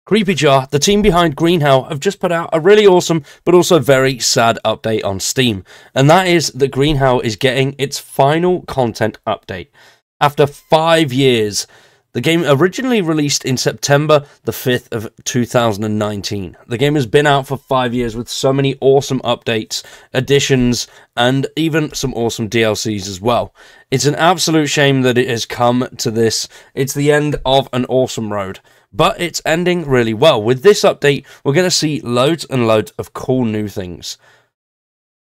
Creepy Jar, the team behind Green Hell, have just put out a really awesome but also very sad update on Steam, and that is that Green Hell is getting its final content update. After 5 years, the game originally released in September the 5th of 2019. The game has been out for 5 years with so many awesome updates, additions, and even some awesome DLCs as well. It's an absolute shame that it has come to this. It's the end of an awesome road. But it's ending really well. With this update, we're going to see loads and loads of cool new things,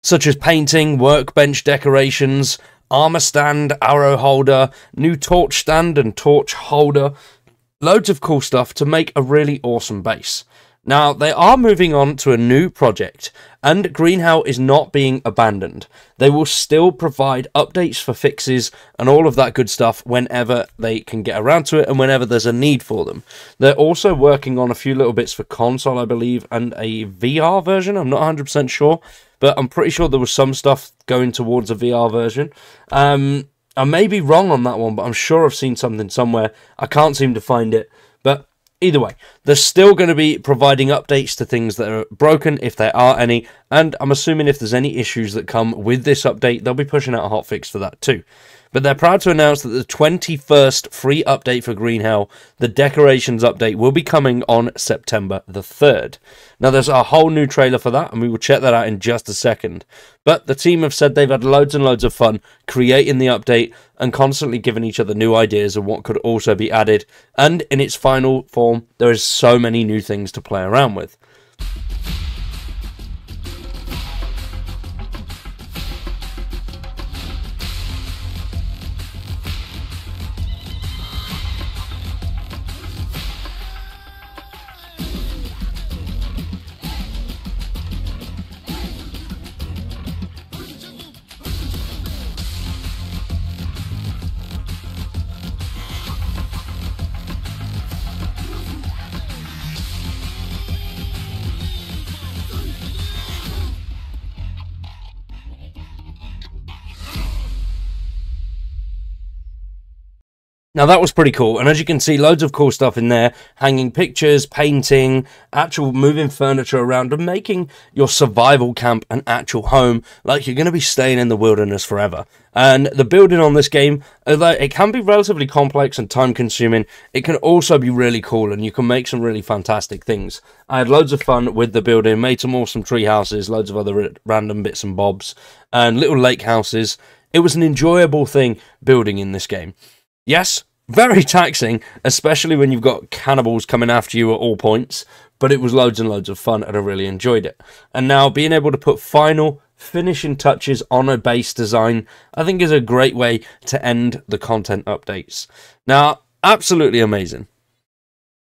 such as painting, workbench decorations, armor stand, arrow holder, new torch stand and torch holder. Loads of cool stuff to make a really awesome base. Now, they are moving on to a new project, and Green Hell is not being abandoned. They will still provide updates for fixes and all of that good stuff whenever they can get around to it and whenever there's a need for them. They're also working on a few little bits for console, I believe, and a VR version. I'm not 100% sure, but I'm pretty sure there was some stuff going towards a VR version. I may be wrong on that one, but I'm sure I've seen something somewhere. I can't seem to find it, but either way, they're still going to be providing updates to things that are broken, if there are any, and I'm assuming if there's any issues that come with this update, they'll be pushing out a hotfix for that too. But they're proud to announce that the 21st free update for Green Hell, the Decorations update, will be coming on September the 3rd. Now, there's a whole new trailer for that, and we will check that out in just a second. But the team have said they've had loads and loads of fun creating the update and constantly giving each other new ideas of what could also be added. And in its final form, there is so many new things to play around with. Now, that was pretty cool, and as you can see, loads of cool stuff in there, hanging pictures, painting, actual moving furniture around, and making your survival camp an actual home, like you're going to be staying in the wilderness forever. And the building on this game, although it can be relatively complex and time-consuming, it can also be really cool, and you can make some really fantastic things. I had loads of fun with the building, made some awesome tree houses, loads of other random bits and bobs, and little lake houses. It was an enjoyable thing building in this game. Yes, very taxing, especially when you've got cannibals coming after you at all points, but it was loads and loads of fun and I really enjoyed it. And now being able to put final finishing touches on a base design, I think is a great way to end the content updates. Now, absolutely amazing.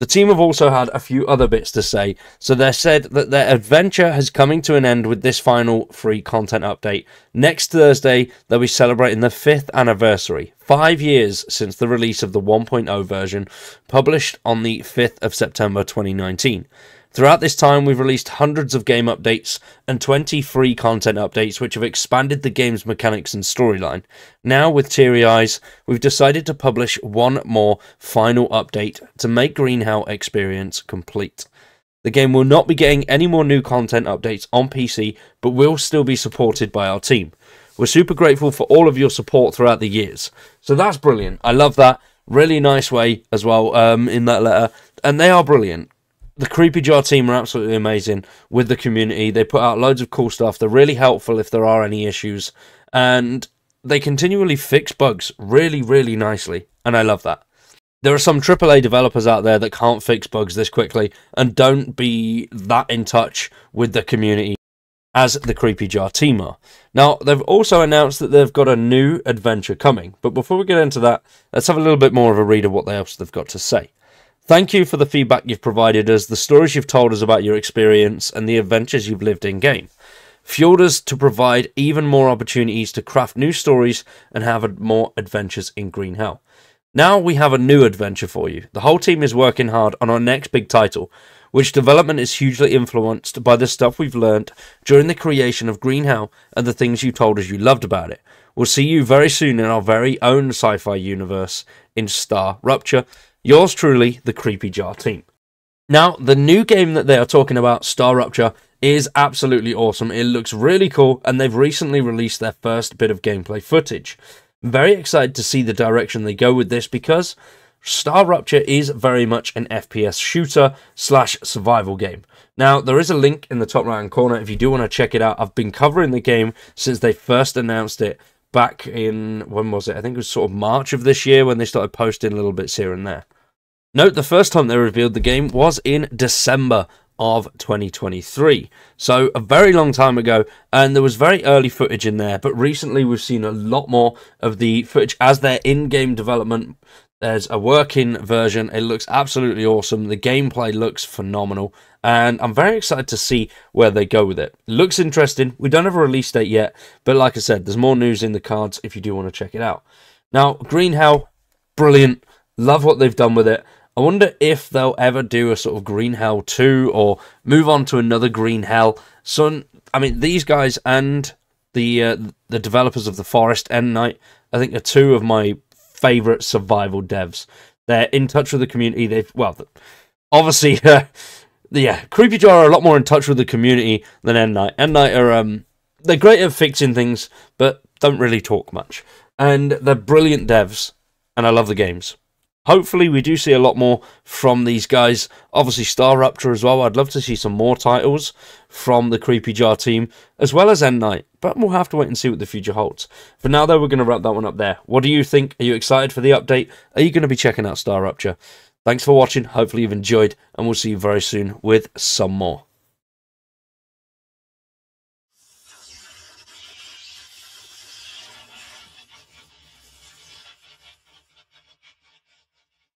The team have also had a few other bits to say, so they said that their adventure has coming to an end with this final free content update. Next Thursday, they'll be celebrating the 5th anniversary, 5 years since the release of the 1.0 version, published on the 5th of September 2019. Throughout this time, we've released hundreds of game updates and 20 free content updates which have expanded the game's mechanics and storyline. Now, with teary eyes, we've decided to publish one more final update to make Green Hell experience complete. The game will not be getting any more new content updates on PC, but will still be supported by our team. We're super grateful for all of your support throughout the years. So that's brilliant. I love that. Really nice way as well in that letter. And they are brilliant. The Creepy Jar team are absolutely amazing with the community. They put out loads of cool stuff. They're really helpful if there are any issues. And they continually fix bugs really, really nicely. And I love that. There are some AAA developers out there that can't fix bugs this quickly and don't be that in touch with the community as the Creepy Jar team are. Now, they've also announced that they've got a new adventure coming. But before we get into that, let's have a little bit more of a read of what else they've got to say. Thank you for the feedback you've provided us, the stories you've told us about your experience, and the adventures you've lived in-game. Fueled us to provide even more opportunities to craft new stories and have more adventures in Green Hell. Now we have a new adventure for you. The whole team is working hard on our next big title, which development is hugely influenced by the stuff we've learned during the creation of Green Hell and the things you told us you loved about it. We'll see you very soon in our very own sci-fi universe in Star Rupture. Yours truly, the Creepy Jar team. Now, the new game that they are talking about, Star Rupture, is absolutely awesome. It looks really cool, and they've recently released their first bit of gameplay footage. I'm very excited to see the direction they go with this, because Star Rupture is very much an FPS shooter / survival game. Now, there is a link in the top right hand corner if you do want to check it out. I've been covering the game since they first announced it back in, when was it? I think it was sort of March of this year when they started posting little bits here and there. Note, the first time they revealed the game was in December of 2023. So a very long time ago, and there was very early footage in there, but recently we've seen a lot more of the footage as they're in-game development. There's a working version. It looks absolutely awesome. The gameplay looks phenomenal, and I'm very excited to see where they go with it. Looks interesting. We don't have a release date yet, but like I said, there's more news in the cards if you do want to check it out. Now, Green Hell, brilliant. Love what they've done with it. I wonder if they'll ever do a sort of Green Hell 2 or move on to another Green Hell. So, I mean, these guys and the developers of The Forest and Night, I think, are two of my favourite survival devs. They're in touch with the community. They've, well, obviously, Creepy Jar are a lot more in touch with the community than End Night. End Night are, they're great at fixing things, but don't really talk much. And they're brilliant devs, and I love the games. Hopefully we do see a lot more from these guys. Obviously Star Rupture as well. I'd love to see some more titles from the Creepy Jar team, as well as End Night. But we'll have to wait and see what the future holds. For now, though, we're going to wrap that one up there. What do you think? Are you excited for the update? Are you going to be checking out Star Rupture? Thanks for watching. Hopefully you've enjoyed, and we'll see you very soon with some more.